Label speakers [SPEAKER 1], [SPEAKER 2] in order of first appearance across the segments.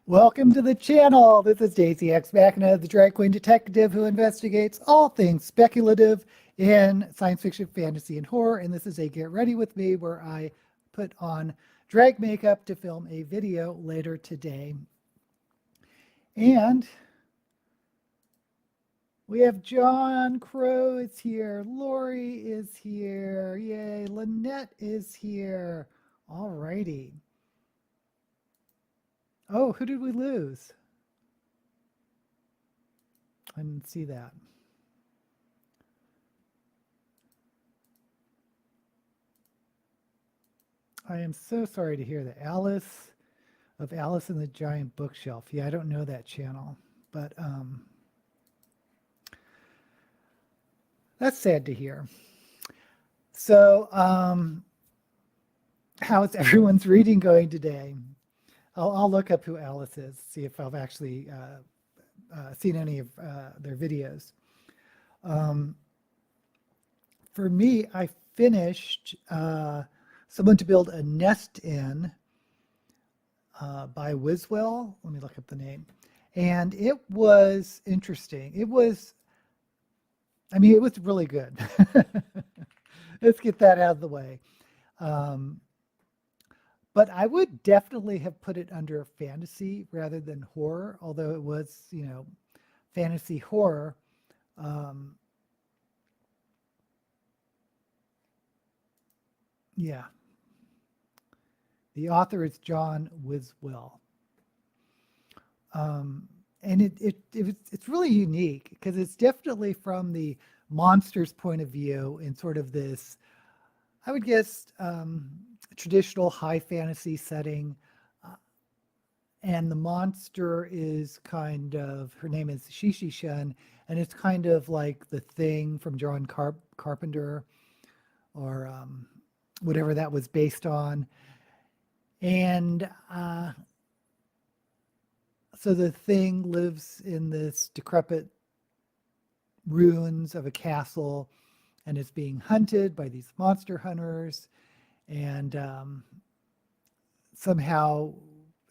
[SPEAKER 1] Welcome to the channel. This is Daisy X Machina, the drag queen detective who investigates all things speculative in science fiction, fantasy, and horror. And this is a Get Ready With Me where I put on drag makeup to film a video later today. And we have John Crow is here. Lori is here. Yay. Lynette is here. All righty. Oh, who did we lose? I didn't see that. I am so sorry to hear that. Alice of Alice in the Giant Bookshelf. Yeah, I don't know that channel, but that's sad to hear. So, how is everyone's reading going today? I'll look up who Alice is, see if I've actually seen any of their videos. For me, I finished Someone to Build a Nest In by Wiswell. Let me look up the name. And it was interesting. It was really good. Let's get that out of the way. But I would definitely have put it under fantasy rather than horror, although it was, fantasy horror. Yeah. The author is John Wiswell. And it's really unique because it's definitely from the monster's point of view in sort of this, I would guess, traditional high fantasy setting. And the monster is kind of, her name is Shishi Shun, and it's kind of like the Thing from John Carpenter or whatever that was based on. And so the Thing lives in this decrepit ruins of a castle and is being hunted by these monster hunters, and somehow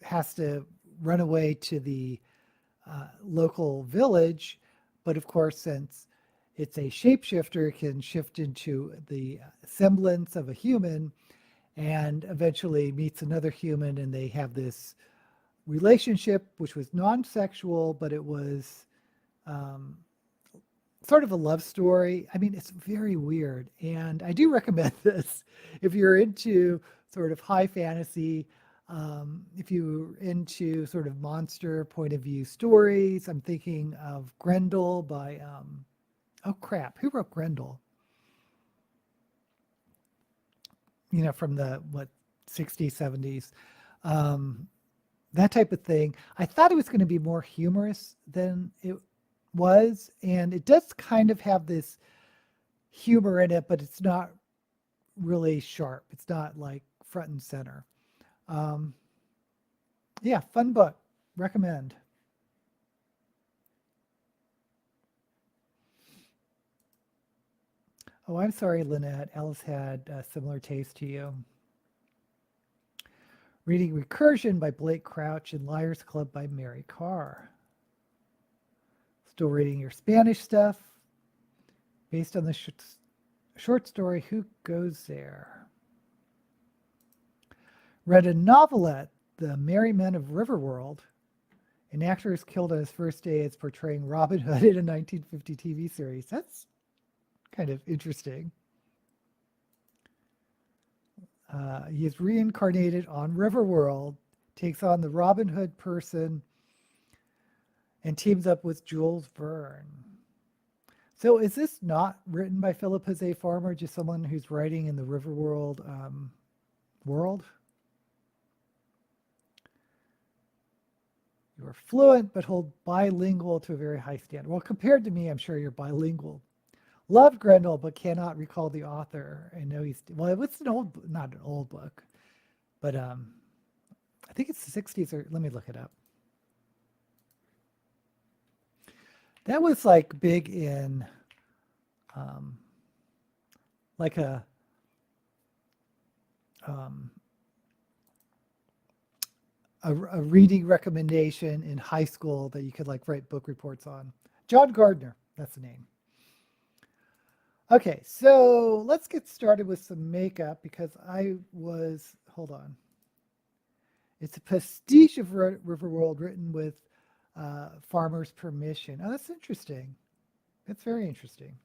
[SPEAKER 1] has to run away to the local village. But of course, since it's a shapeshifter, it can shift into the semblance of a human and eventually meets another human, and they have this relationship which was non-sexual, but it was sort of a love story. I mean, it's very weird, and I do recommend this if you're into sort of high fantasy, if you're into sort of monster point of view stories. I'm thinking of Grendel by, oh crap, who wrote Grendel? From the, 60s, 70s. That type of thing. I thought it was going to be more humorous than it was, and it does kind of have this humor in it, but it's not really sharp. It's not like front and center. Yeah, fun book. Recommend. Oh, I'm sorry, Lynette. Alice had a similar taste to you. Reading Recursion by Blake Crouch and Liars Club by Mary Carr. Still reading your Spanish stuff based on the short story Who Goes There. Read a novelette, The Merry Men of Riverworld. An actor is killed on his first day as portraying Robin Hood in a 1950 TV series. That's kind of interesting. He is reincarnated on Riverworld, takes on the Robin Hood person, and teams up with Jules Verne. So is this not written by Philip Jose Farmer, just someone who's writing in the Riverworld world? You are fluent, but hold bilingual to a very high standard. Well, compared to me, I'm sure you're bilingual. Loved Grendel, but cannot recall the author. I know it's not an old book, but I think it's the 60s, or let me look it up. That was like big in like a a reading recommendation in high school that you could like write book reports on. John Gardner, that's the name. Okay, so let's get started with some makeup because hold on. It's a pastiche of Riverworld written with farmer's permission. Oh, that's interesting. That's very interesting.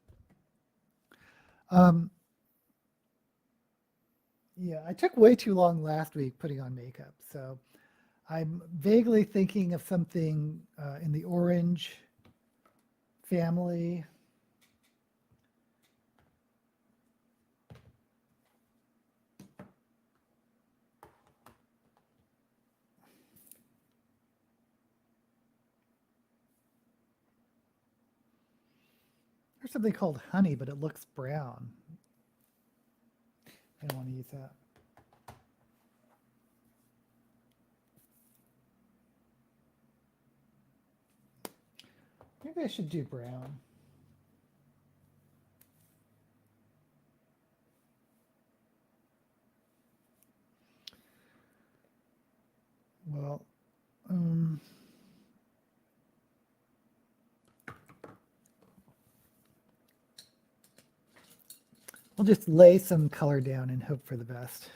[SPEAKER 1] Yeah, I took way too long last week putting on makeup, so I'm vaguely thinking of something in the orange family. There's something called honey, but it looks brown. I don't want to use that. Maybe I should do brown. Well, we'll just lay some color down and hope for the best.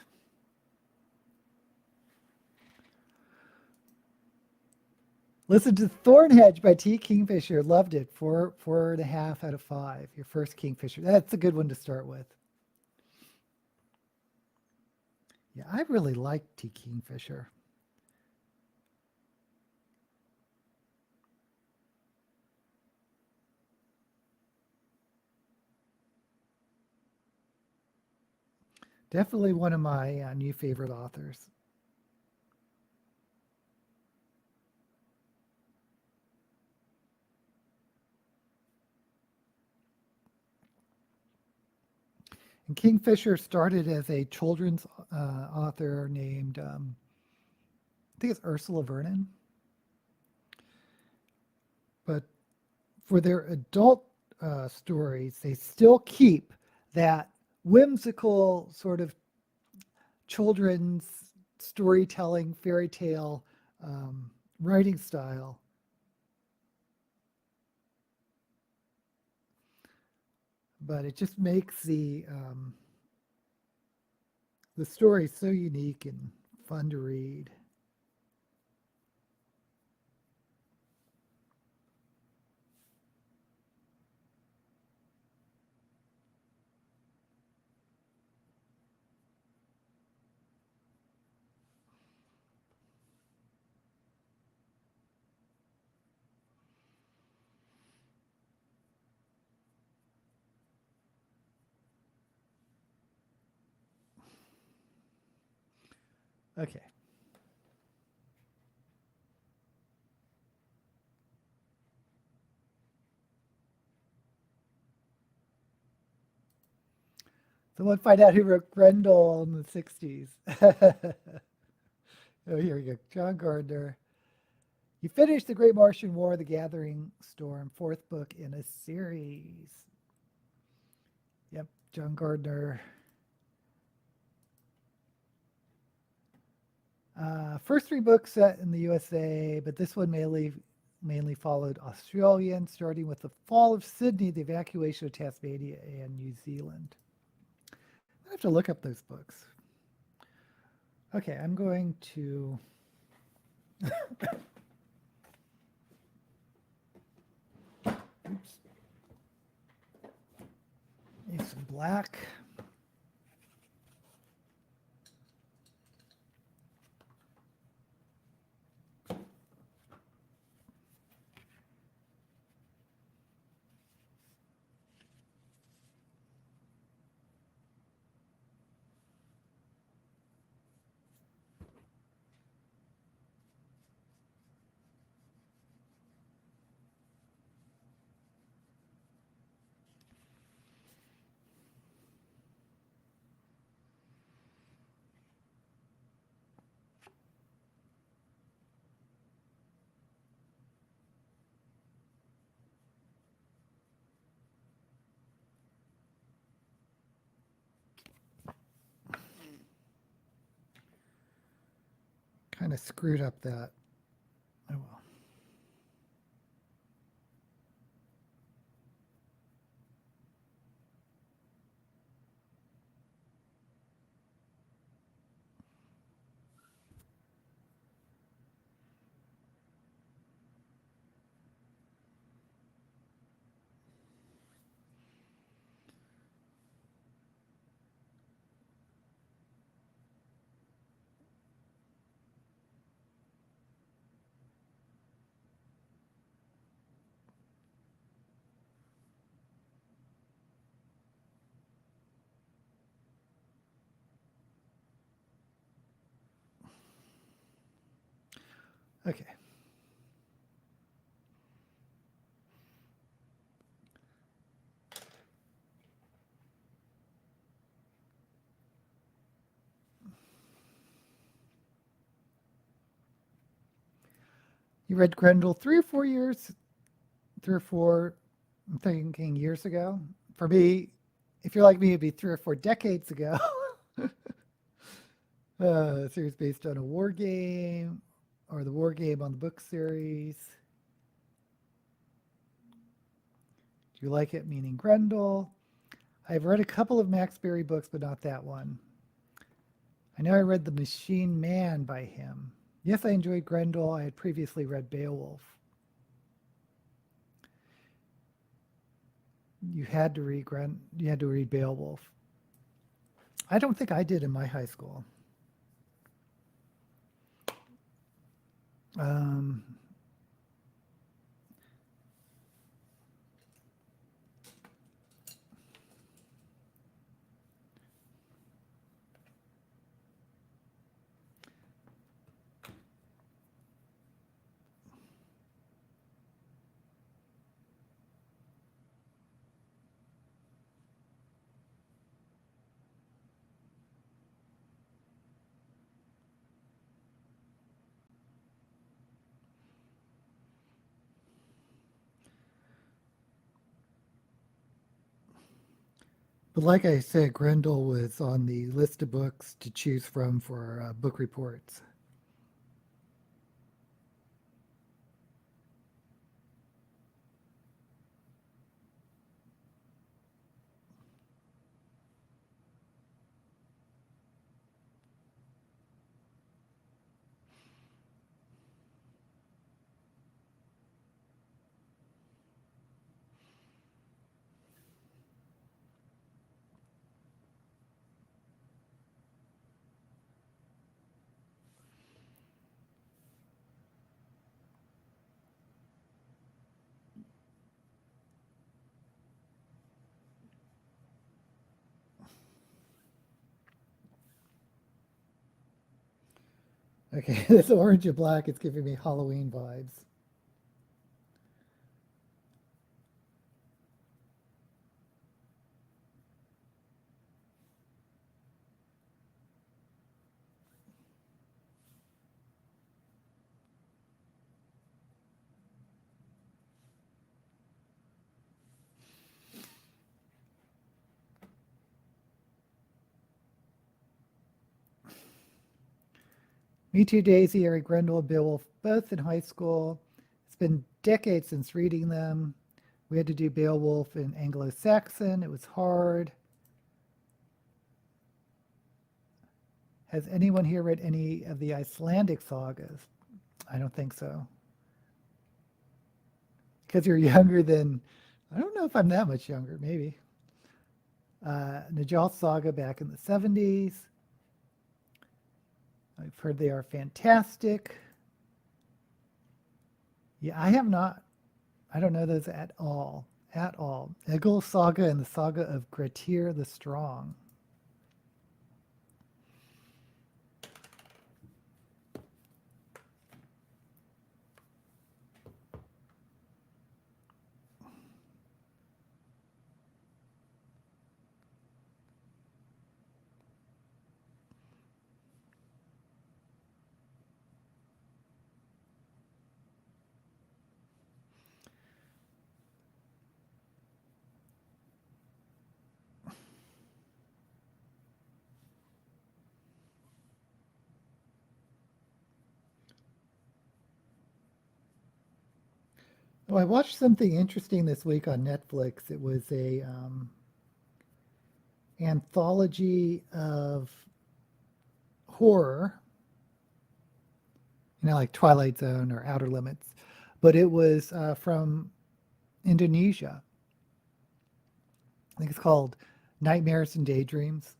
[SPEAKER 1] Listen to Thornhedge by T. Kingfisher. Loved it. 4.5 out of 5. Your first Kingfisher. That's a good one to start with. Yeah, I really like T. Kingfisher. Definitely one of my new favorite authors. And Kingfisher started as a children's author named, I think it's Ursula Vernon. But for their adult stories, they still keep that whimsical sort of children's storytelling, fairy tale writing style. But it just makes the story so unique and fun to read. Okay. Someone find out who wrote Grendel in the 60s. Oh, here we go. John Gardner. You finished The Great Martian War, The Gathering Storm, 4th book in a series. Yep, John Gardner. First 3 books set in the USA, but this one mainly followed Australian, starting with the fall of Sydney, the evacuation of Tasmania, and New Zealand. I have to look up those books. Okay, I'm going to oops. Need some black. kind of screwed up that. Oh well. Okay. You read Grendel 3 or 4 years, 3 or 4, I'm thinking years ago. For me, if you're like me, it'd be 3 or 4 decades ago. A series based on a war game, or the war game on the book series. Do you like it? Meaning Grendel. I've read a couple of Max Berry books, but not that one. I know I read The Machine Man by him. Yes, I enjoyed Grendel. I had previously read Beowulf. You had to read Beowulf. I don't think I did in my high school. Um, but like I said, Grendel was on the list of books to choose from for book reports. Okay, this orange and black is giving me Halloween vibes. Me Too, Daisy, Eric Grendel, and Beowulf, both in high school. It's been decades since reading them. We had to do Beowulf in Anglo-Saxon. It was hard. Has anyone here read any of the Icelandic sagas? I don't think so. Because you're younger than, I don't know if I'm that much younger, maybe. Najal Saga back in the 70s. I've heard they are fantastic. Yeah, I have not. I don't know those at all. At all. Egil Saga and the Saga of Grettir the Strong. Oh, I watched something interesting this week on Netflix. It was a anthology of horror, like Twilight Zone or Outer Limits, but it was from Indonesia. I think it's called Nightmares and Daydreams.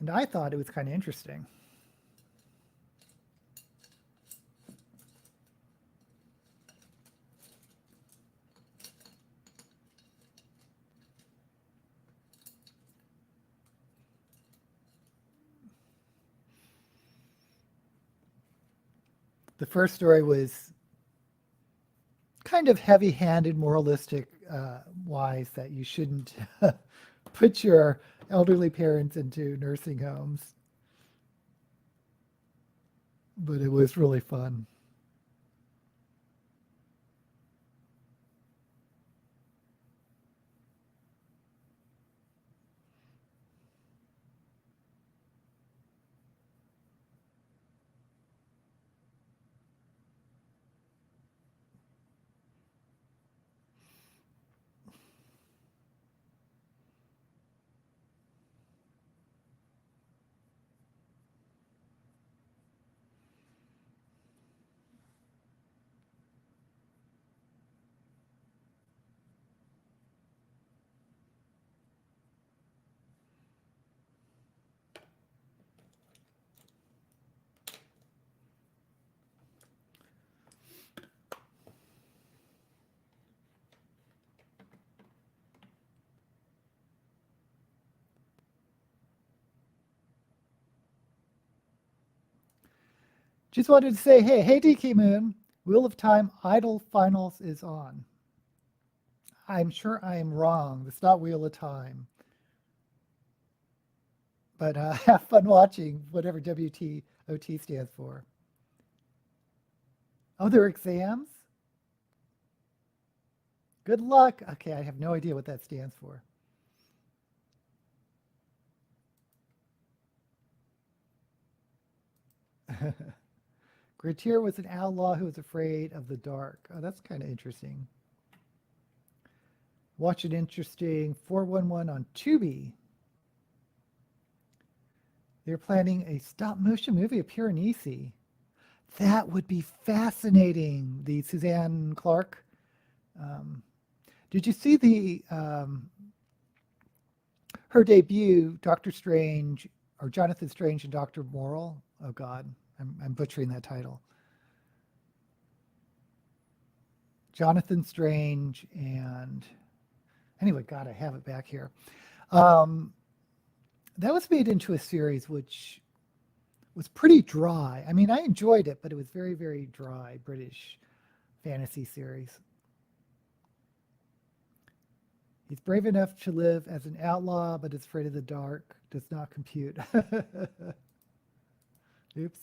[SPEAKER 1] And I thought it was kind of interesting. The first story was kind of heavy-handed, moralistic wise that you shouldn't put your elderly parents into nursing homes. But it was really fun. Just wanted to say, hey, DK Moon, Wheel of Time Idle Finals is on. I'm sure I am wrong. It's not Wheel of Time. But have fun watching whatever WTOT stands for. Oh, they're exams? Good luck. Okay, I have no idea what that stands for. Grettir was an outlaw who was afraid of the dark. Oh, that's kind of interesting. Watch an interesting 411 on Tubi. They're planning a stop motion movie of Piranesi. That would be fascinating. The Suzanne Clark. Um, did you see the her debut, Doctor Strange or Jonathan Strange and Doctor Moral? Oh God, I'm butchering that title. Jonathan Strange and anyway, God, I have it back here. Um, that was made into a series which was pretty dry. I mean, I enjoyed it, but it was very, very dry British fantasy series. He's brave enough to live as an outlaw, but is afraid of the dark. Does not compute. Oops.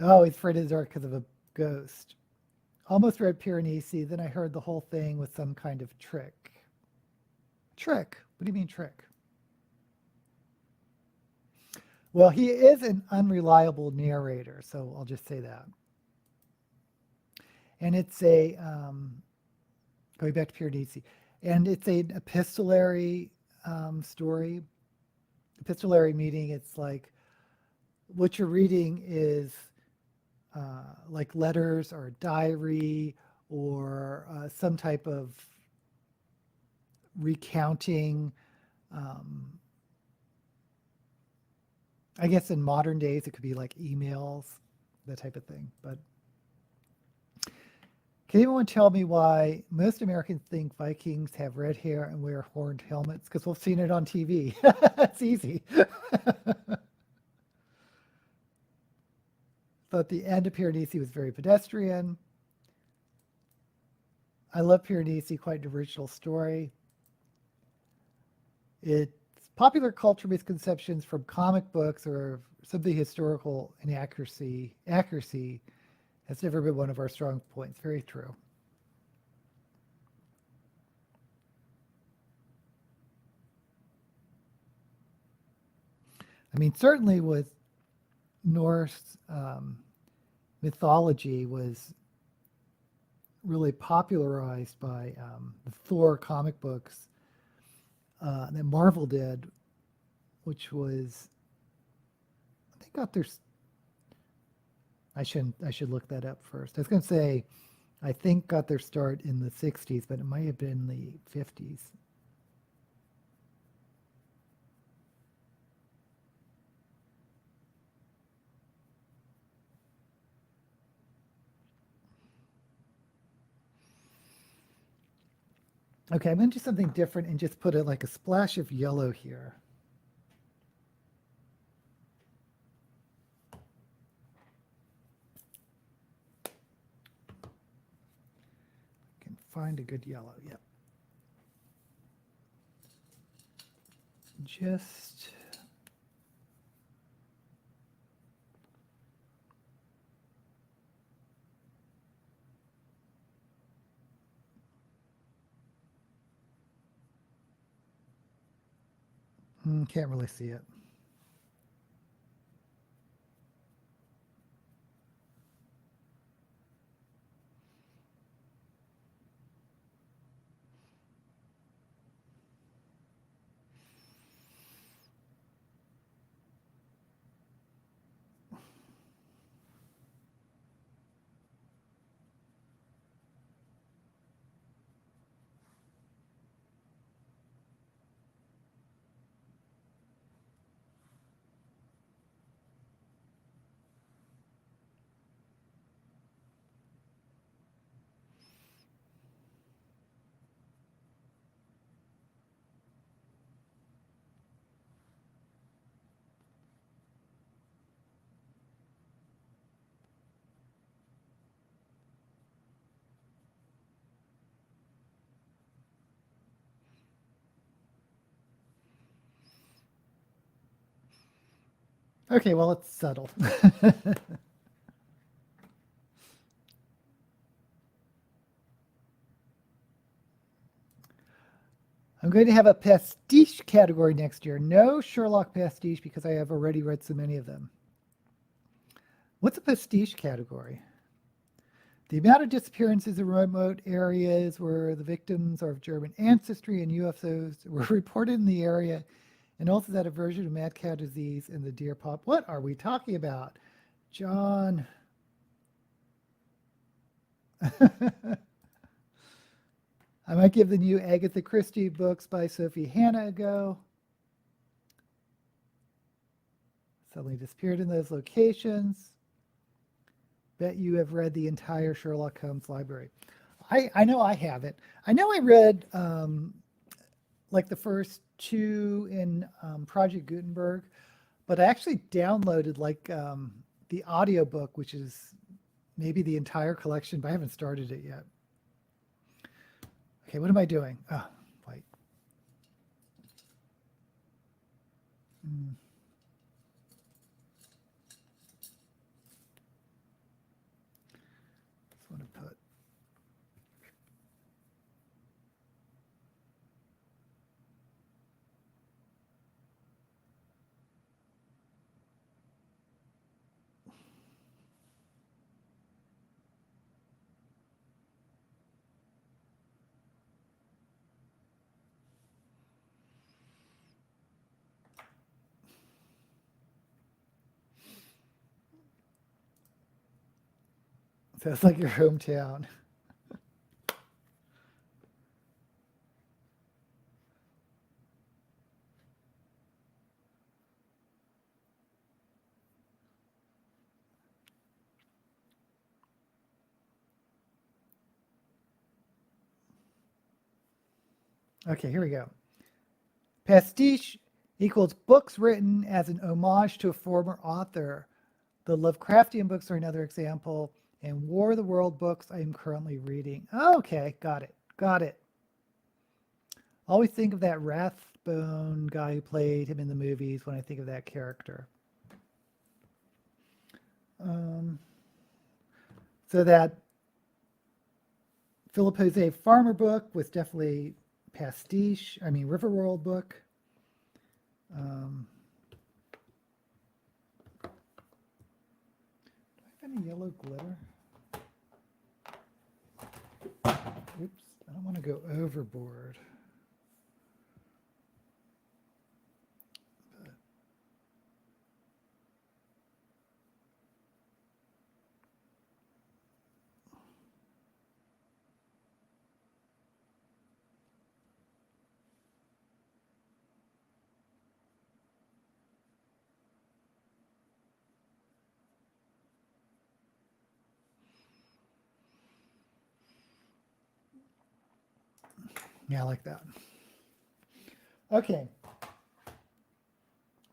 [SPEAKER 1] Oh, he's afraid of the dark because of a ghost. Almost read Piranesi, then I heard the whole thing was some kind of trick. Trick? What do you mean trick? Well, he is an unreliable narrator, so I'll just say that. And it's a going back to Piranesi, and it's an epistolary story. Epistolary meaning it's like what you're reading is like letters or a diary or some type of recounting. Um, I guess in modern days it could be like emails, that type of thing. But can anyone tell me why most Americans think Vikings have red hair and wear horned helmets? Because we've seen it on TV. It's easy. But the end of Piranesi was very pedestrian. I love Piranesi, quite an original story. It's popular culture misconceptions from comic books or some of the historical inaccuracy That's never been one of our strong points. Very true. I mean, certainly with Norse mythology was really popularized by the Thor comic books that Marvel did, which was, I think, got their. I should look that up first. I was going to say, I think got their start in the 60s, but it might have been the 50s. Okay, I'm going to do something different and just put it like a splash of yellow here. Can find a good yellow. Yep. Just can't really see it. Okay, well, it's settled. I'm going to have a pastiche category next year. No Sherlock pastiche because I have already read so many of them. What's a pastiche category? The amount of disappearances in remote areas where the victims are of German ancestry and UFOs were reported in the area, and also that a version of mad cow disease in the deer pop. What are we talking about? John. I might give the new Agatha Christie books by Sophie Hannah a go. Suddenly disappeared in those locations. Bet you have read the entire Sherlock Holmes library. I know I haven't. I know I read like the first two in Project Gutenberg, but I actually downloaded like the audiobook, which is maybe the entire collection, but I haven't started it yet. Okay, what am I doing? Oh, wait. Just want to put. So it's like your hometown. Okay, here we go. Pastiche equals books written as an homage to a former author. The Lovecraftian books are another example, and War of the World books I am currently reading. Okay, got it. Got it. Always think of that Rathbone guy who played him in the movies when I think of that character. So that Philip Jose Farmer book was definitely pastiche. I mean, Riverworld book. Do I have any yellow glitter? Oops, I don't want to go overboard. But yeah, I like that. Okay.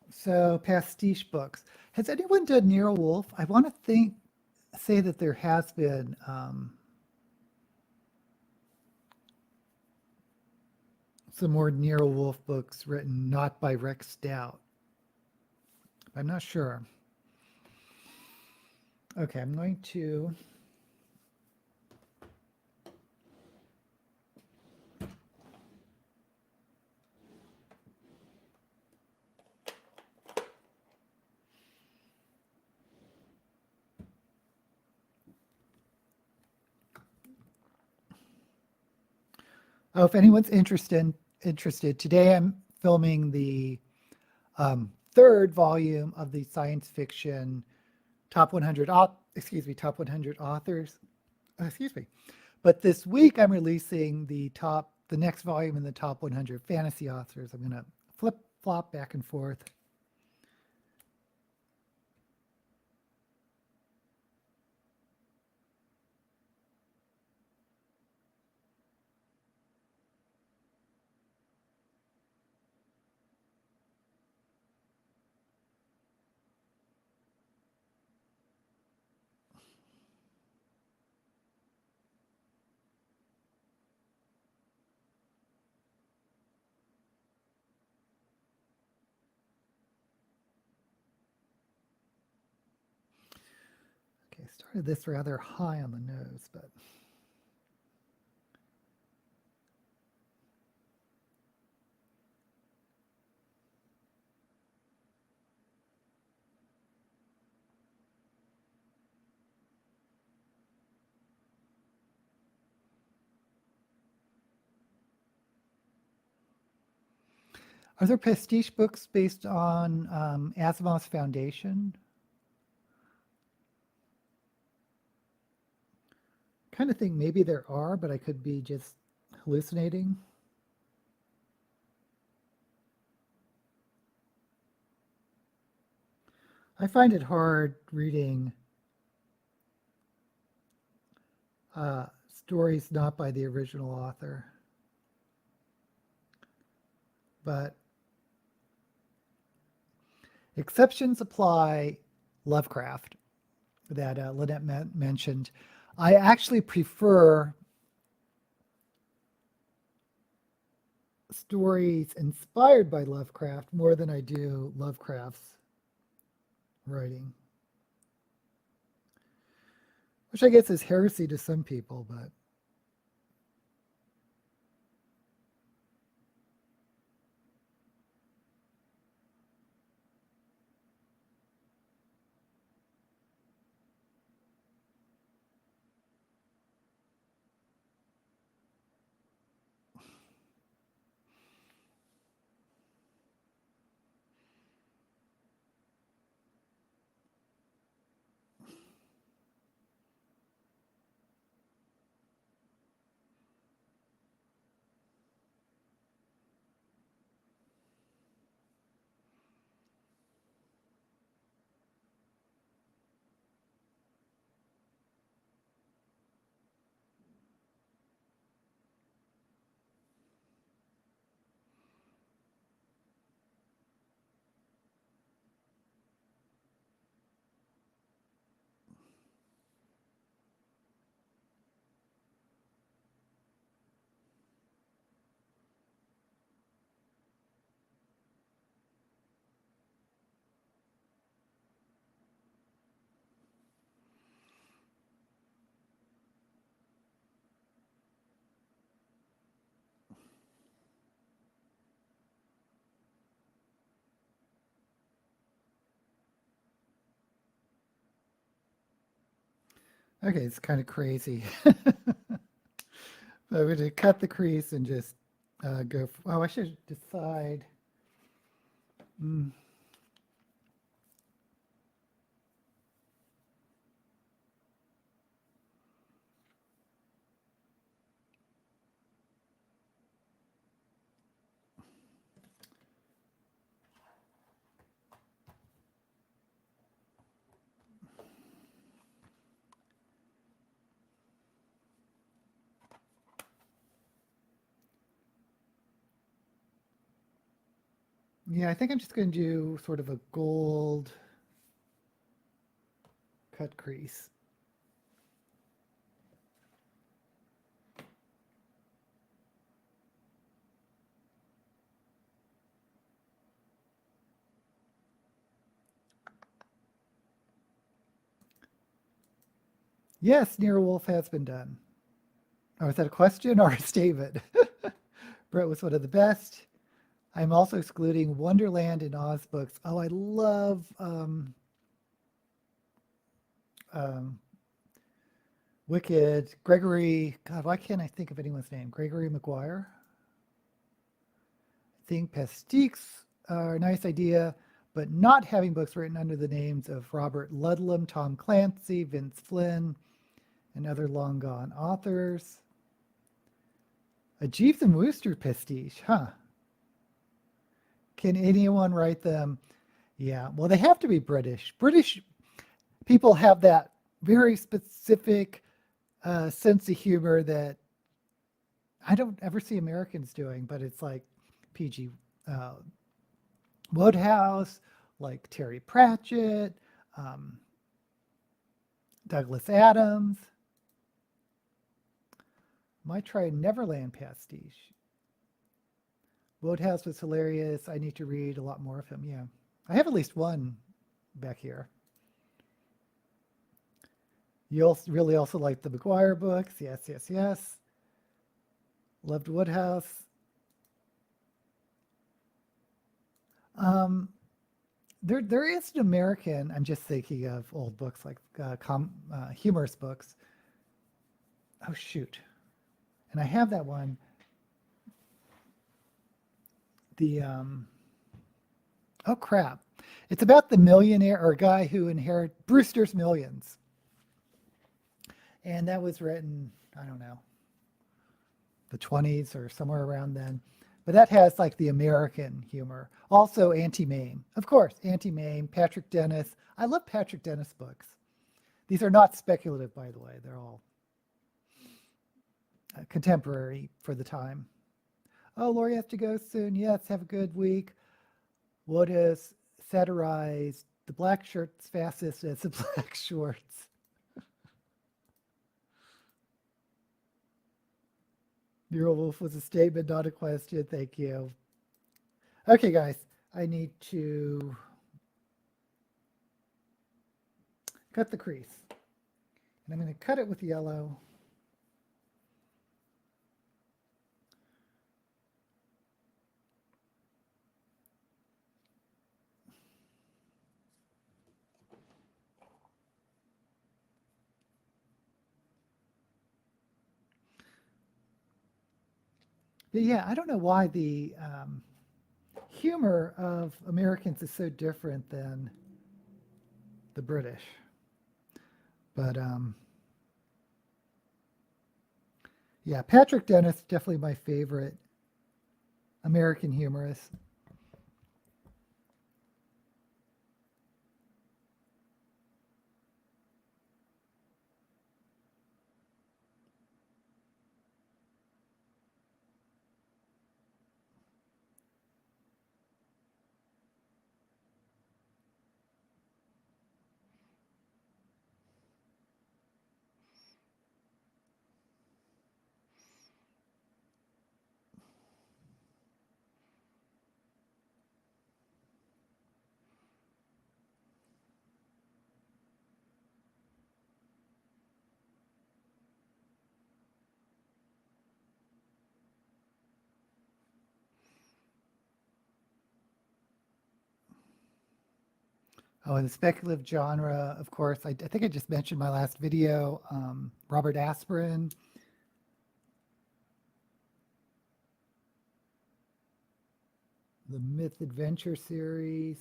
[SPEAKER 1] So pastiche books. Has anyone done Nero Wolfe? I want to say that there has been some more Nero Wolfe books written not by Rex Stout. I'm not sure. Okay, I'm going to oh, if anyone's interested, today I'm filming the third volume of the science fiction top 100 top 100 authors. Excuse me. But this week I'm releasing the next volume in the top 100 fantasy authors. I'm going to flip flop back and forth. Okay, I started this rather high on the nose, but are there pastiche books based on Asimov's Foundation? Kind of think maybe there are, but I could be just hallucinating. I find it hard reading stories not by the original author, but exceptions apply. Lovecraft that Lynette mentioned. I actually prefer stories inspired by Lovecraft more than I do Lovecraft's writing, which I guess is heresy to some people, but Okay, it's kind of crazy. So I'm going to cut the crease and just go. Oh, I should decide. Mm. Yeah, I think I'm just going to do sort of a gold cut crease. Yes, Near Wolf has been done. Oh, is that a question or a statement? Brett was one of the best. I'm also excluding Wonderland and Oz books. Oh, I love um, Wicked. Gregory. God, why can't I think of anyone's name? Gregory Maguire. I think pastiques are a nice idea, but not having books written under the names of Robert Ludlum, Tom Clancy, Vince Flynn, and other long gone authors. A Jeeves and Wooster pastiche, huh? Can anyone write them? Yeah, well, they have to be British. British people have that very specific sense of humor that I don't ever see Americans doing, but it's like PG uh, Wodehouse, like Terry Pratchett, um, Douglas Adams. Might try Neverland pastiche. Wodehouse was hilarious. I need to read a lot more of him. Yeah, I have at least one back here. You also really also like the McGuire books. Yes, yes, yes. Loved Woodhouse. Um, there is an American. I'm just thinking of old books like humorous books. Oh shoot, and I have that one. The oh crap, it's about the millionaire or guy who inherit Brewster's Millions, and that was written I don't know the 20s or somewhere around then. But that has like the American humor. Also, Auntie Mame. Of course, Auntie Mame, Patrick Dennis. I love Patrick Dennis books. These are not speculative, by the way. They're all contemporary for the time. Oh, Lori has to go soon. Yes, have a good week. What has satirized the black shirts fastest as the black shorts? Your wolf was a statement, not a question. Thank you. Okay, guys, I need to cut the crease. And I'm going to cut it with yellow. But yeah, I don't know why the humor of Americans is so different than the British. But yeah, Patrick Dennis definitely my favorite American humorist. Oh, in the speculative genre, of course, I think I just mentioned my last video, Robert Aspirin. The Myth Adventure series.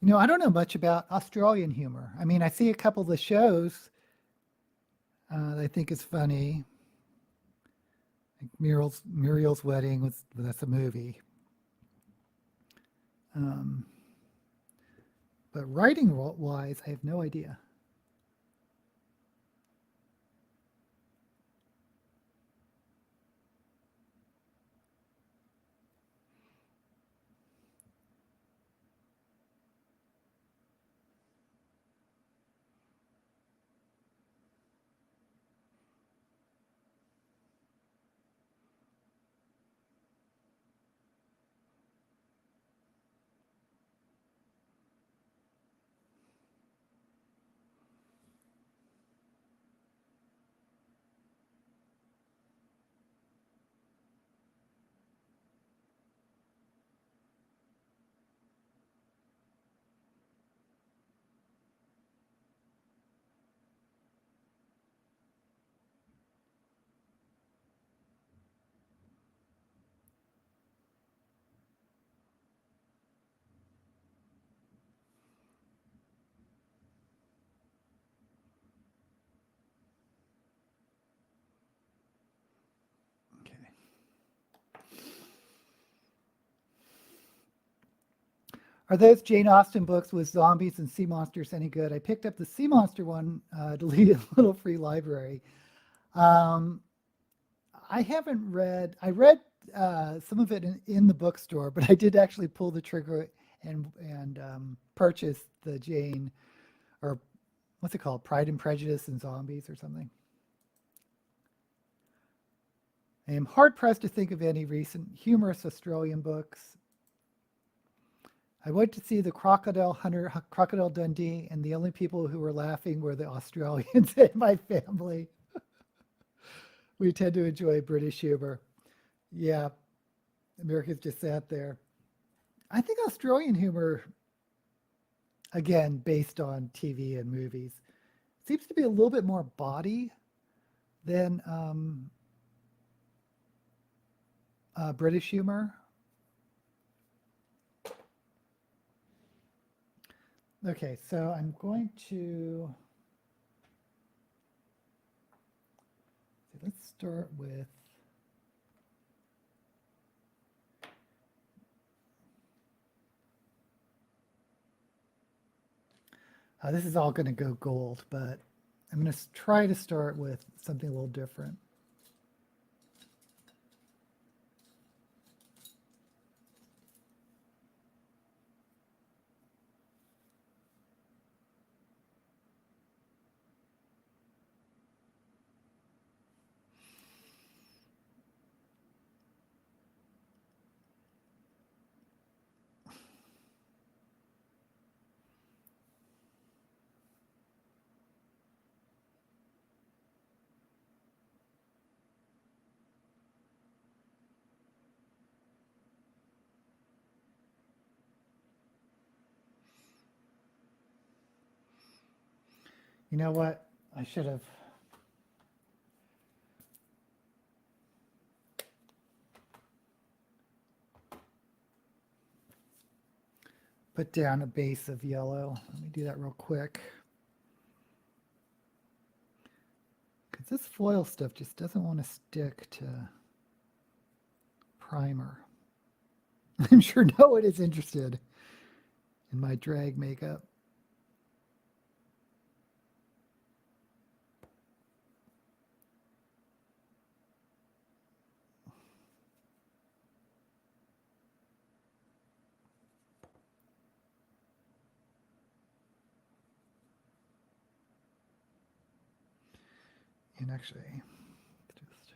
[SPEAKER 1] You know, I don't know much about Australian humor. I mean, I see a couple of the shows that I think is funny. Like Muriel's Wedding was that's a movie. Um, but writing wise, I have no idea. Okay. Are those Jane Austen books with zombies and sea monsters any good? I picked up the sea monster one to lead a little free library. Um, I haven't read. I read some of it in the bookstore, but I did actually pull the trigger and purchase the Jane, or what's it called, Pride and Prejudice and Zombies or something. I am hard pressed to think of any recent humorous Australian books. I went to see the Crocodile Hunter, Crocodile Dundee, and the only people who were laughing were the Australians in my family. We tend to enjoy British humor. Yeah, Americans just sat there. I think Australian humor, again, based on TV and movies, seems to be a little bit more body than British humor. Okay, so I'm going to, let's start with, this is all going to go gold, but I'm going to try to start with something a little different. You know what? I should have put down a base of yellow. Let me do that real quick. Because this foil stuff just doesn't want to stick to primer. I'm sure no one is interested in my drag makeup. And actually, just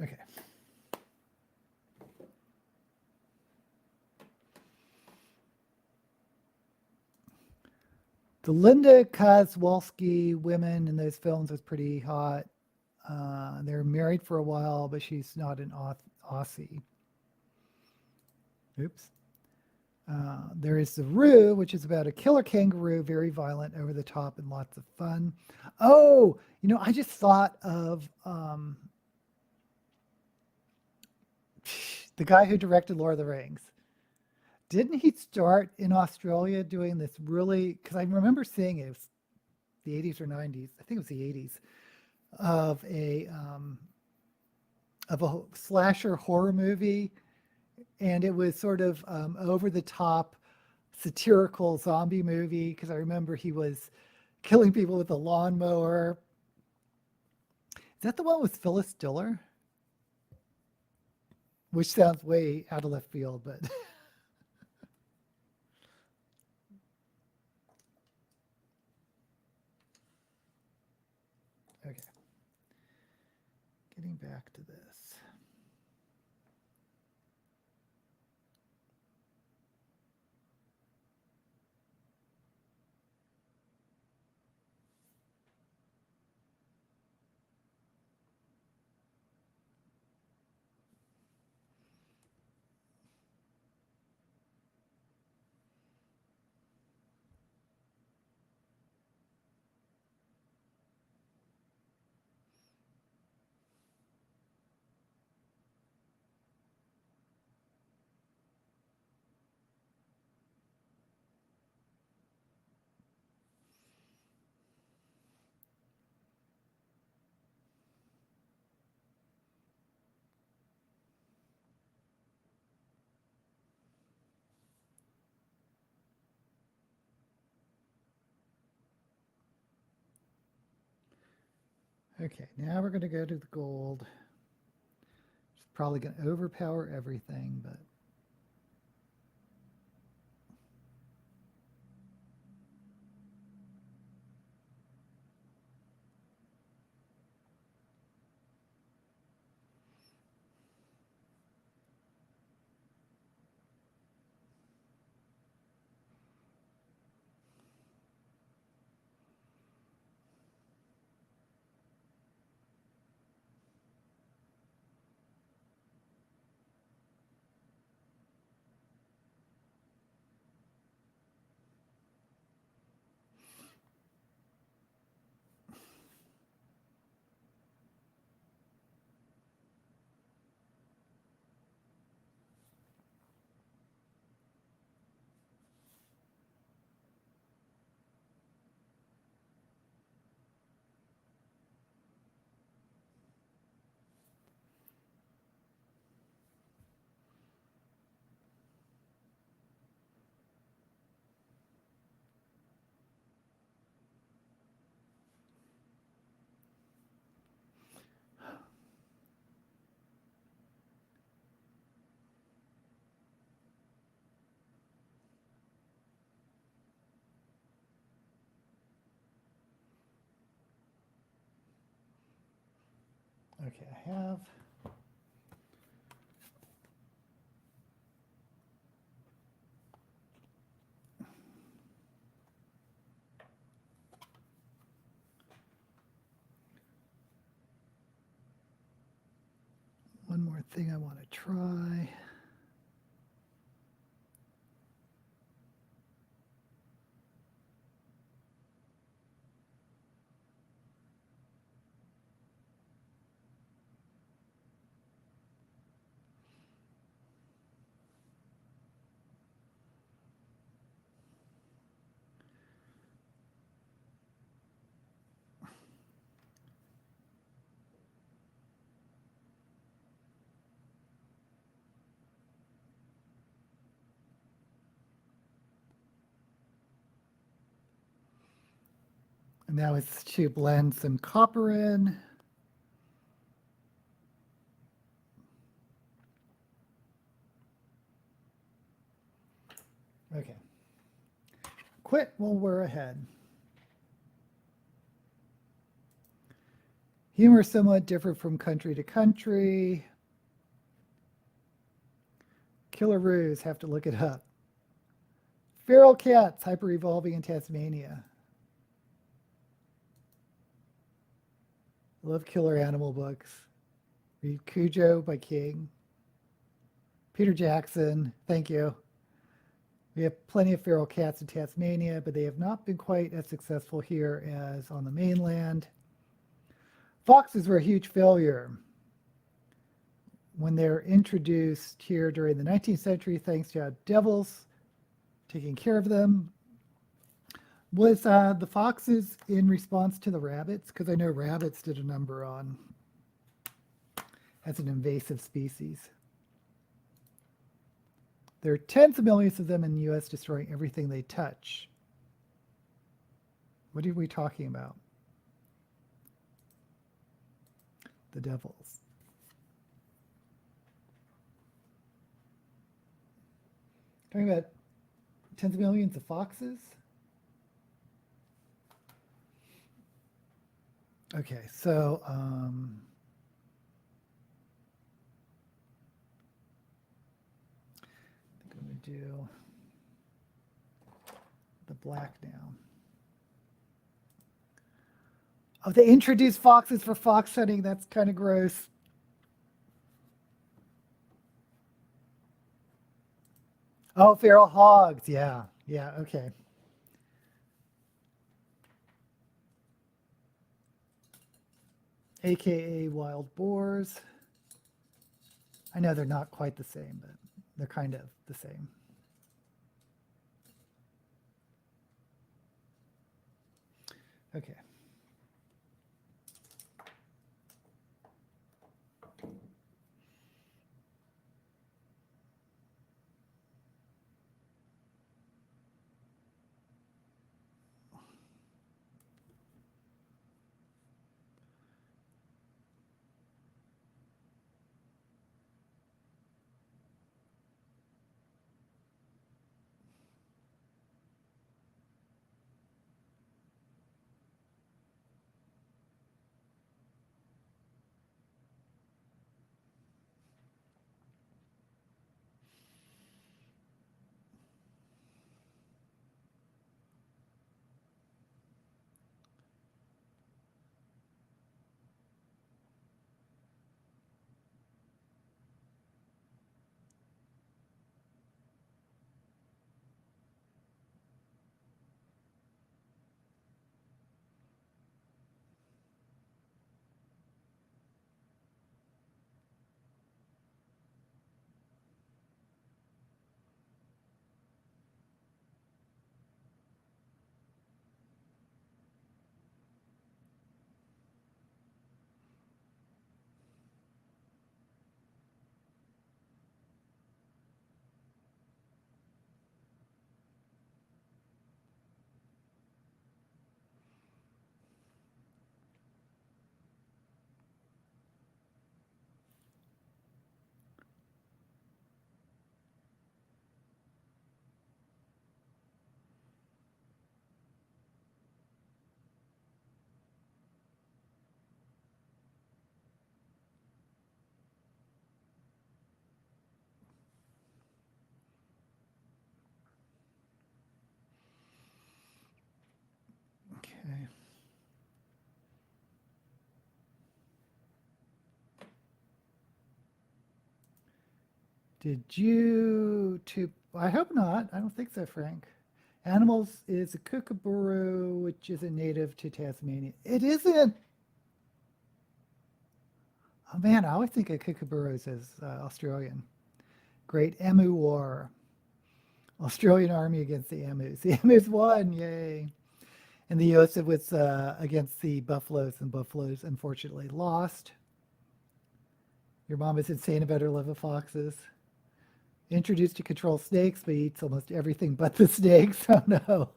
[SPEAKER 1] Okay. The Linda Kozłowski women in those films was pretty hot. They were married for a while, but she's not an Aussie. Oops. There is The Roo, which is about a killer kangaroo, very violent, over the top, and lots of fun. Oh, I just thought of the guy who directed Lord of the Rings. Didn't he start in Australia doing this really? Because I remember seeing it was the 80s or 90s. I think it was the 80s of a slasher horror movie, and it was sort of over the top satirical zombie movie, because I remember he was killing people with a lawnmower. Is that the one with Phyllis Diller? Which sounds way out of left field, but okay. Getting back to this. Okay, now we're going to go to the gold. It's probably going to overpower everything, but okay, I have one more thing I want to try. And now it's to blend some copper in. Okay. Quit while we're ahead. Humor is somewhat different from country to country. Killaroos, have to look it up. Feral cats, hyper-evolving in Tasmania. I love killer animal books. Read Cujo by King. Peter Jackson, thank you. We have plenty of feral cats in Tasmania, but they have not been quite as successful here as on the mainland. Foxes were a huge failure when they're introduced here during the 19th century, thanks to devils taking care of them. Was the foxes in response to the rabbits? Because I know rabbits did a number on as an invasive species. There are tens of millions of them in the U.S. destroying everything they touch. What are we talking about? The devils. Talking about tens of millions of foxes? Okay, so I think I'm going to do the black now. Oh, they introduced foxes for fox hunting. That's kind of gross. Oh, feral hogs. Yeah, yeah, okay. AKA wild boars. I know they're not quite the same, but they're kind of the same. Okay. Okay. Did you I hope not. I don't think so, Frank. Animals is a kookaburra, which is a native to Tasmania. It isn't. Oh man, I always think of kookaburras as Australian. Great Emu War. Australian army against the Emus. The Emus won, yay. And the US was against the buffaloes, and buffaloes unfortunately lost. Your mom is insane about her love of foxes. Introduced to control snakes, but eats almost everything but the snakes. Oh no.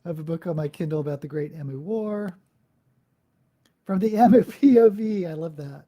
[SPEAKER 1] I have a book on my Kindle about the Great Emu War. From the Emu POV. I love that.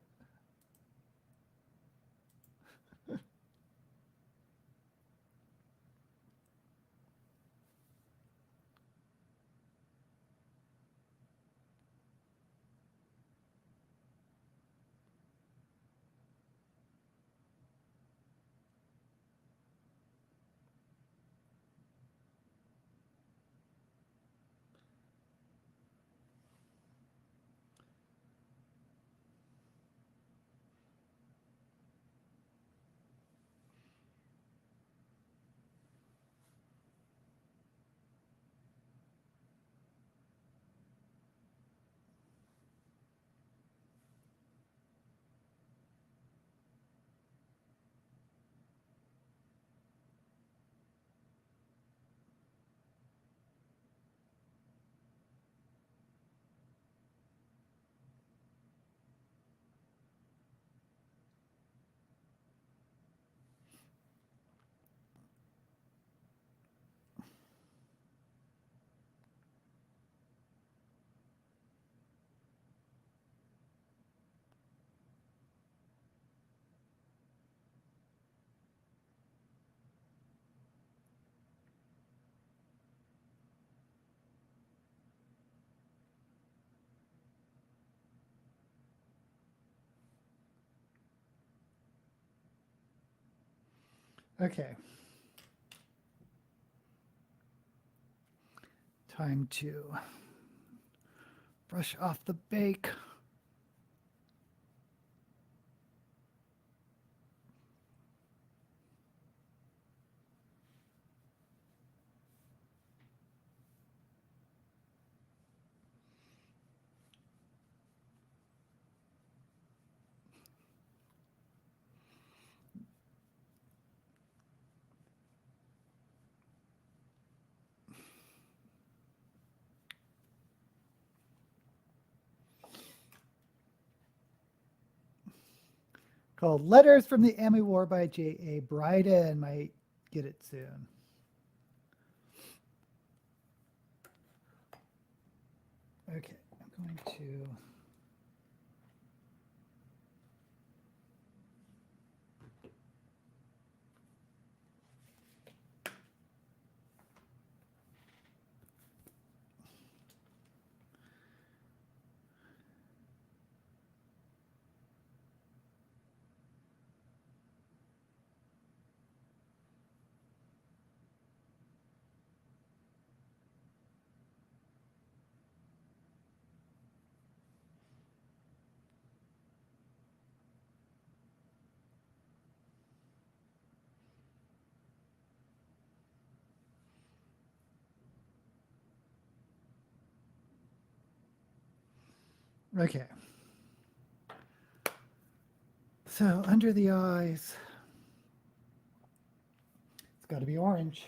[SPEAKER 1] Okay. Time to brush off the bake. Called Letters from the Emmy War by J.A. Bryden. Might get it soon. Okay, I'm going to okay. So under the eyes, it's got to be orange.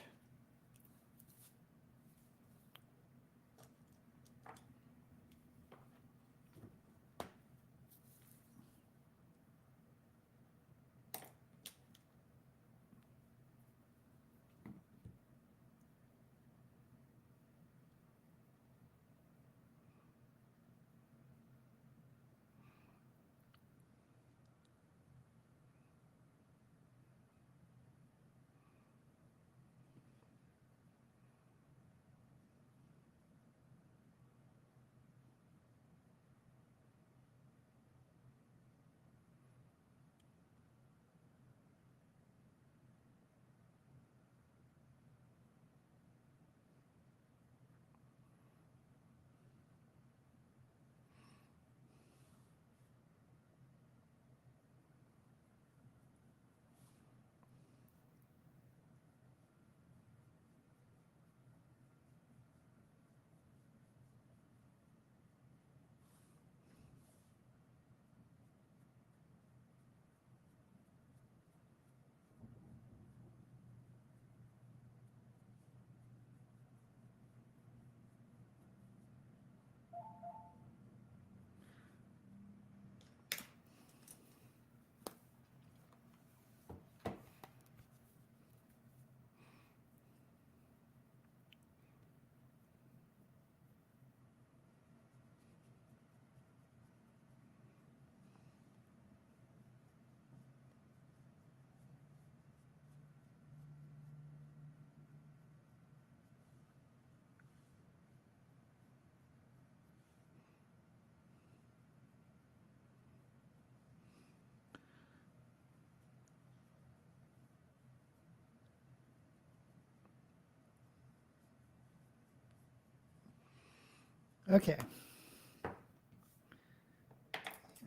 [SPEAKER 1] Okay.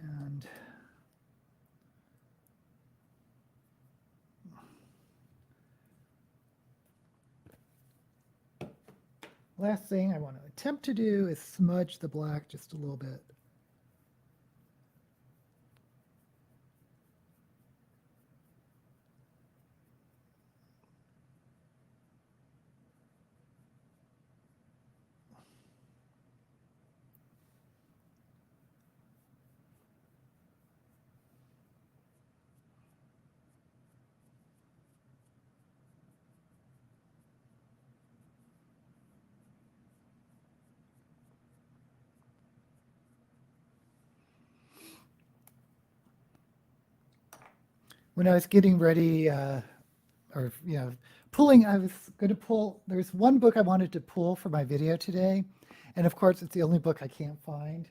[SPEAKER 1] And last thing I want to attempt to do is smudge the black just a little bit. When I was getting ready, or pulling, I was going to pull. There's one book I wanted to pull for my video today, and of course, it's the only book I can't find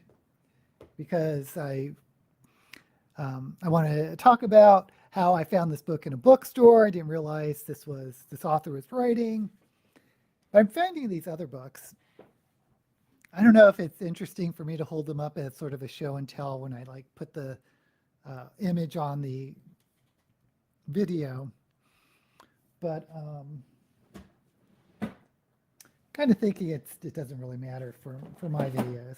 [SPEAKER 1] because I want to talk about how I found this book in a bookstore. I didn't realize this author was writing. But I'm finding these other books. I don't know if it's interesting for me to hold them up as sort of a show and tell when I like put the image on the video, but kind of thinking it doesn't really matter for my videos.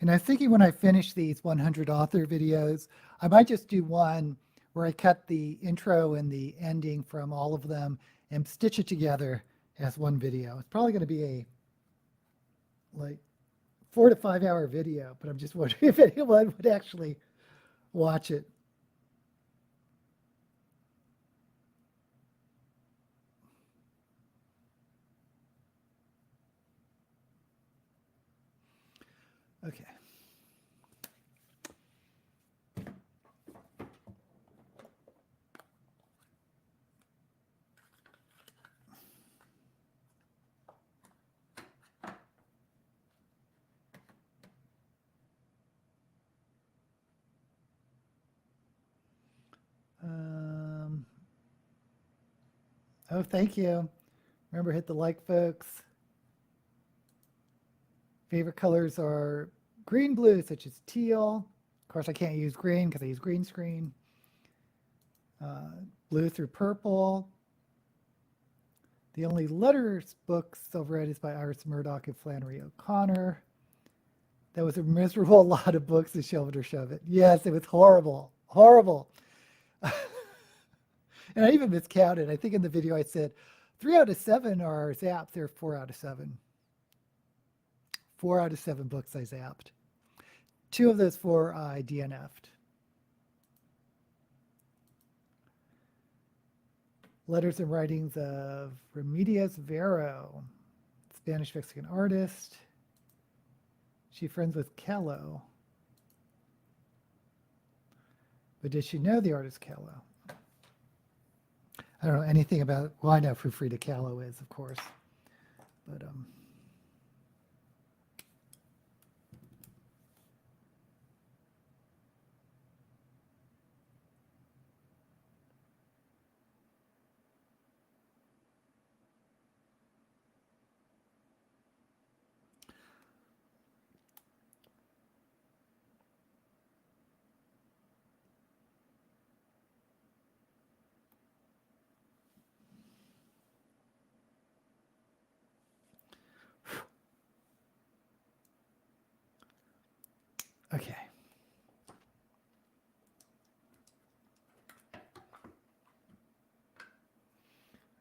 [SPEAKER 1] And I was thinking when I finish these 100 author videos, I might just do one where I cut the intro and the ending from all of them and stitch it together as one video. It's probably going to be a like 4 to 5 hour video, but I'm just wondering if anyone would actually watch it. Okay. Oh, thank you. Remember, hit the like, folks. Favorite colors are green, blue, such as teal. Of course, I can't use green because I use green screen. Blue through purple. The only letters books I've read is by Iris Murdoch and Flannery O'Connor. That was a miserable lot of books to shove it or shove it. Yes, it was horrible. Horrible. And I even miscounted. I think in the video I said 3 out of 7 are zapped. They're 4 out of 7. 4 out of 7 books I zapped. 2 of those 4 I DNF'd. Letters and Writings of Remedios Vero, Spanish-Mexican artist. She friends with Callo. But did she know the artist Callo? I don't know anything about, well, I know who Frida Kahlo is, of course. But okay.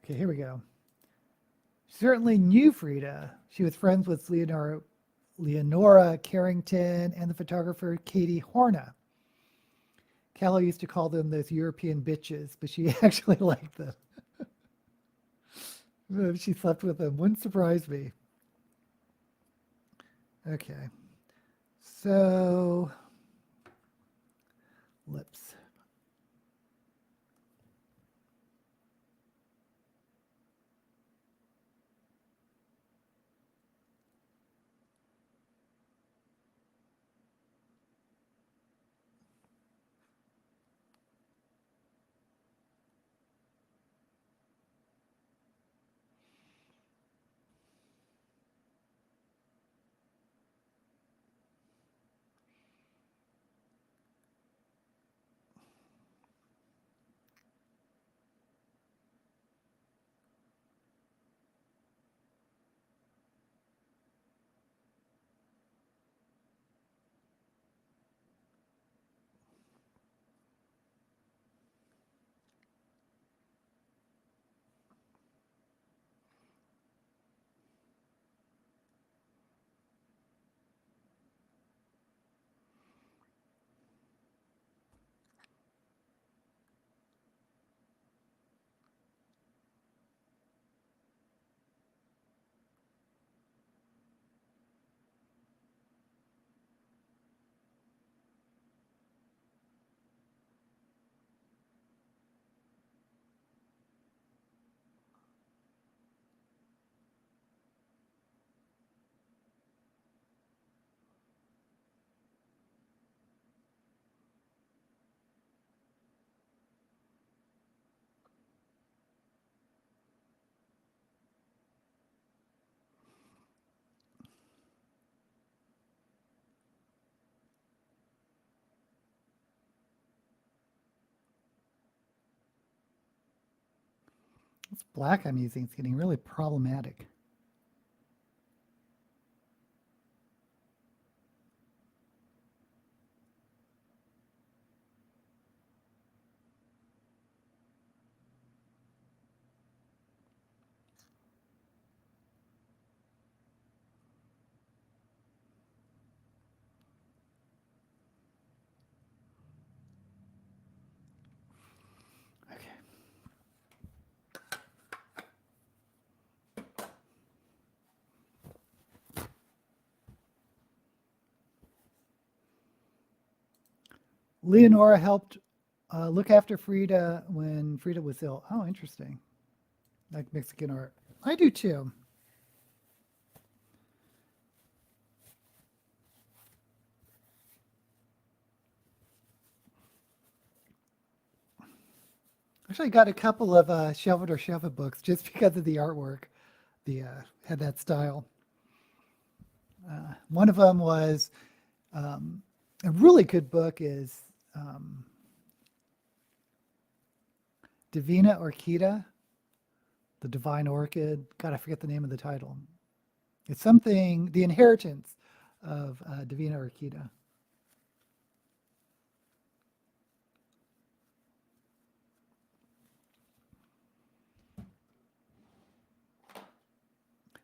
[SPEAKER 1] Okay, here we go. Certainly knew Frida. She was friends with Leonora Carrington and the photographer Katie Horna. Callow used to call them those European bitches, but she actually liked them. She slept with them. Wouldn't surprise me. Okay. So, lips. This black I'm using is getting really problematic. Leonora helped look after Frida when Frida was ill. Oh, interesting. Like Mexican art. I do too. Actually, I got a couple of Shelf It or Shelf It books just because of the artwork. The had that style. One of them was a really good book is Divina Orchida, The Divine Orchid. God, I forget the name of the title. It's something, The Inheritance of Divina Orchida.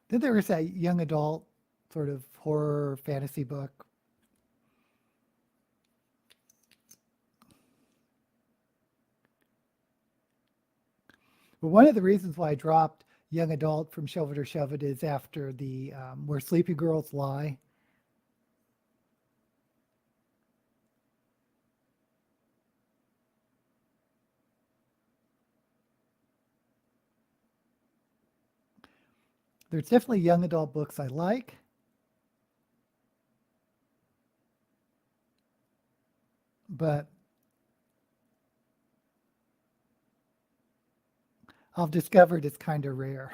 [SPEAKER 1] Then there was that young adult sort of horror fantasy book. But one of the reasons why I dropped young adult from Shelf It or Shove It is after the Where Sleepy Girls Lie. There's definitely young adult books I like. But I've discovered it's kind of rare.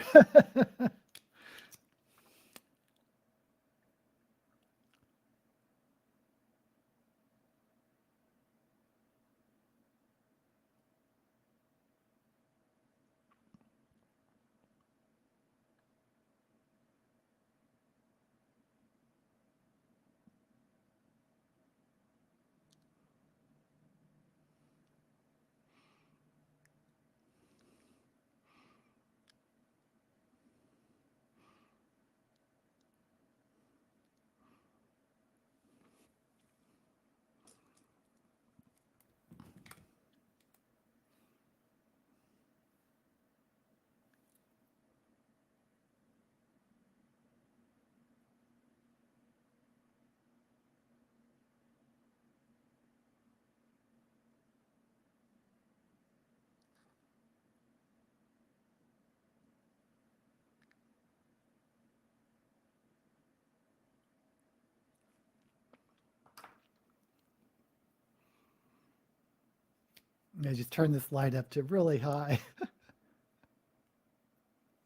[SPEAKER 1] I just turn this light up to really high.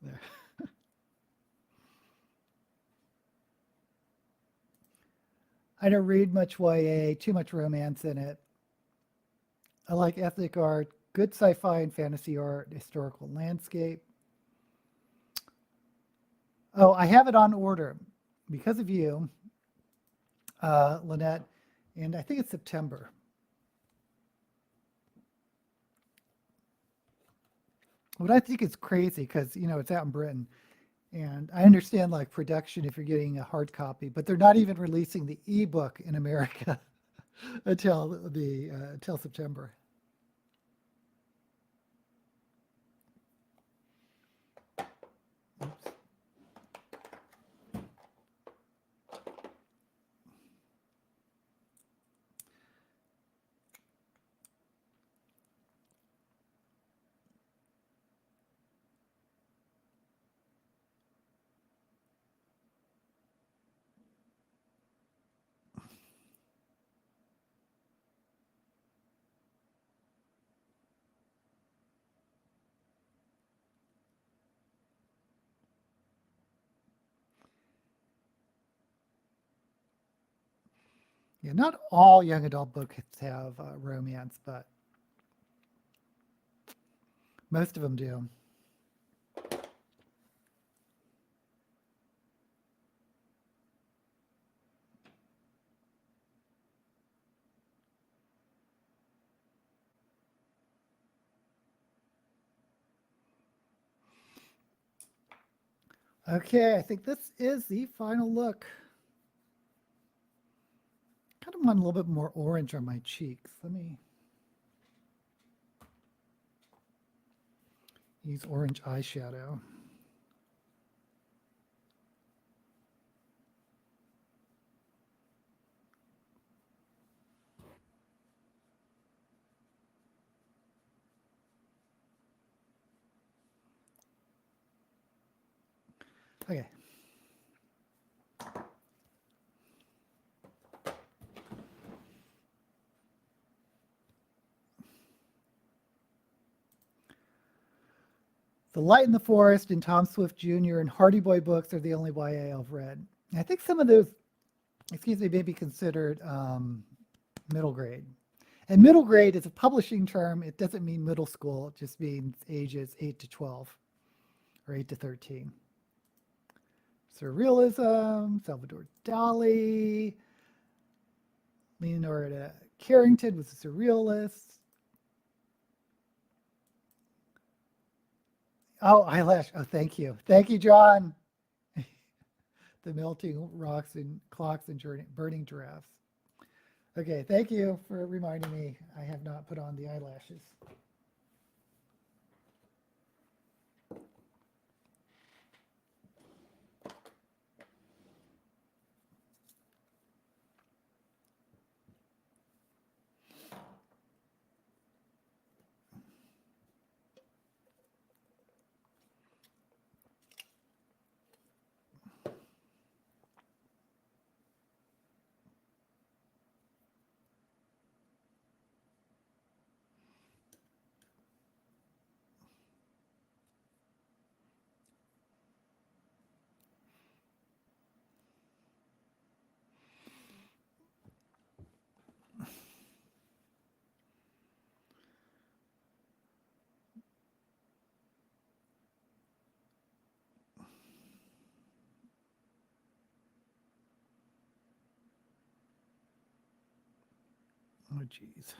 [SPEAKER 1] There. I don't read much YA, too much romance in it. I like ethnic art, good sci-fi and fantasy art, historical landscape. Oh, I have it on order because of you, Lynette, and I think it's September. What I think is crazy because it's out in Britain, and I understand like production if you're getting a hard copy, but they're not even releasing the ebook in America until September. Oops. Yeah, not all young adult books have romance, but most of them do. Okay, I think this is the final look. Kind of want a little bit more orange on my cheeks. Let me use orange eyeshadow. Okay. The Light in the Forest and Tom Swift Jr. and Hardy Boy books are the only YA I've read. And I think some of those, excuse me, may be considered middle grade. And middle grade is a publishing term. It doesn't mean middle school. It just means ages 8 to 12 or 8 to 13. Surrealism, Salvador Dali, Leonora Carrington was a surrealist. Oh, eyelash. Oh, thank you. Thank you, John. The melting rocks and clocks and burning giraffes. Okay, thank you for reminding me. I have not put on the eyelashes. Oh, geez.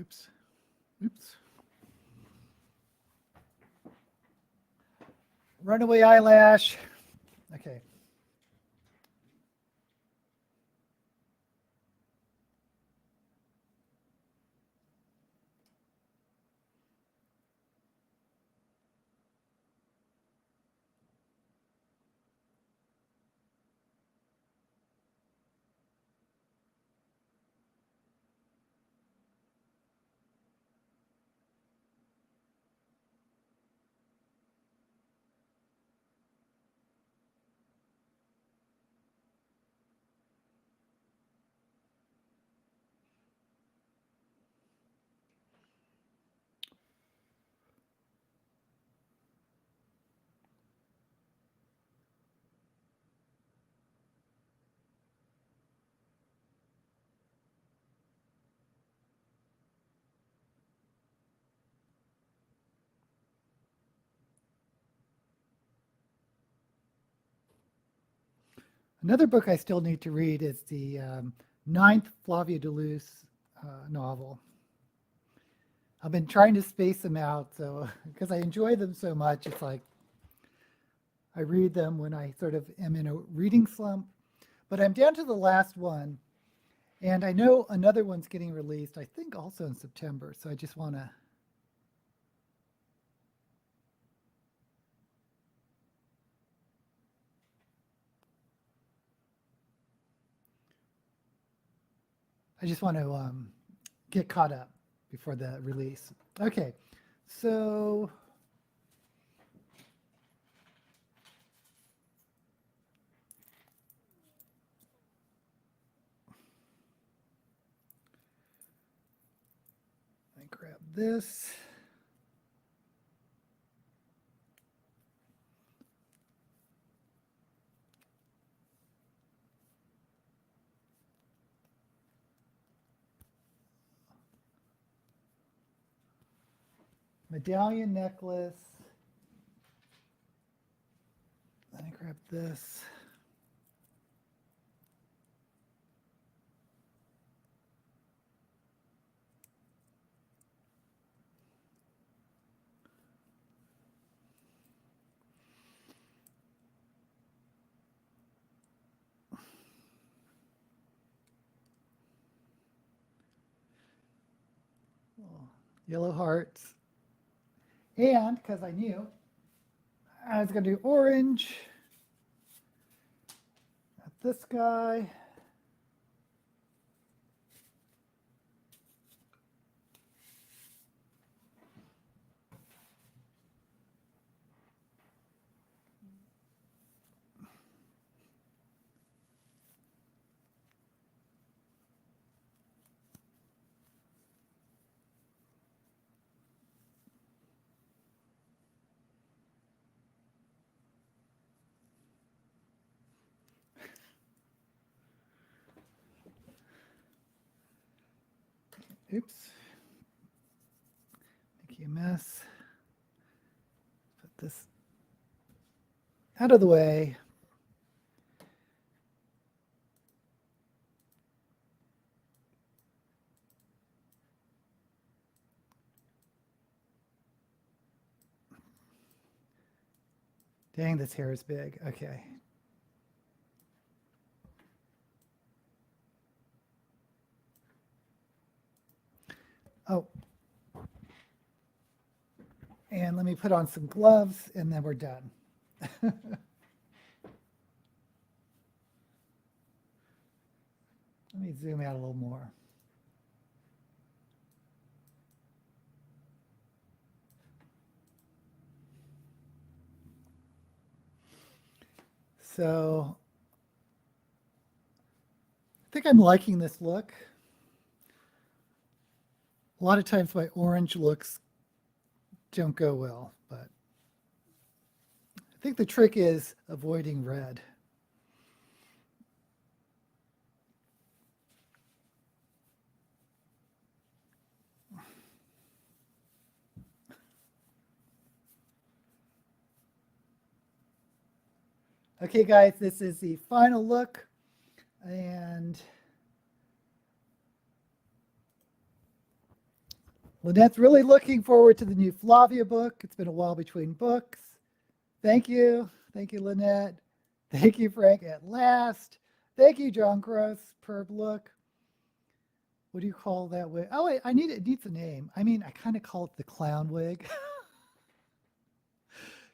[SPEAKER 1] Oops. Oops. Runaway eyelash. Okay. Another book I still need to read is the ninth Flavia Deleuze novel. I've been trying to space them out, so because I enjoy them so much, it's like I read them when I sort of am in a reading slump. But I'm down to the last one, and I know another one's getting released, I think also in September. So I just want to I just want to get caught up before the release. Okay, so I grab this. Medallion necklace. Then I grab this. Oh, yellow hearts. And because I knew I was going to do orange. Got this guy. Oops. Making a mess. Put this out of the way. Dang, this hair is big. Okay. Oh. And let me put on some gloves and then we're done. Let me zoom out a little more. So I think I'm liking this look. A lot of times my orange looks don't go well, but I think the trick is avoiding red. Okay, guys, this is the final look, and Lynette's really looking forward to the new Flavia book. It's been a while between books. Thank you. Thank you, Lynette. Thank you, Frank, at last. Thank you, John Gross, Perb look. What do you call that wig? Oh, wait, it needs a name. I mean, I kind of call it the clown wig.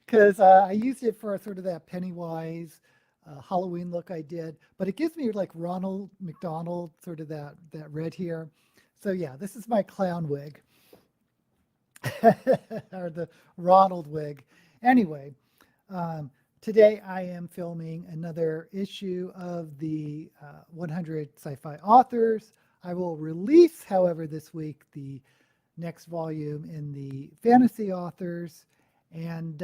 [SPEAKER 1] Because I used it for sort of that Pennywise Halloween look I did. But it gives me like Ronald McDonald, sort of that red here. So yeah, this is my clown wig. Or the Ronald wig. Anyway, today I am filming another issue of the 100 Sci-Fi Authors. I will release, however, this week the next volume in the Fantasy Authors, and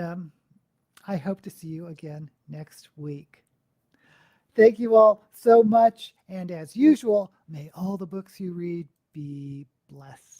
[SPEAKER 1] I hope to see you again next week. Thank you all so much, and as usual, may all the books you read be blessed.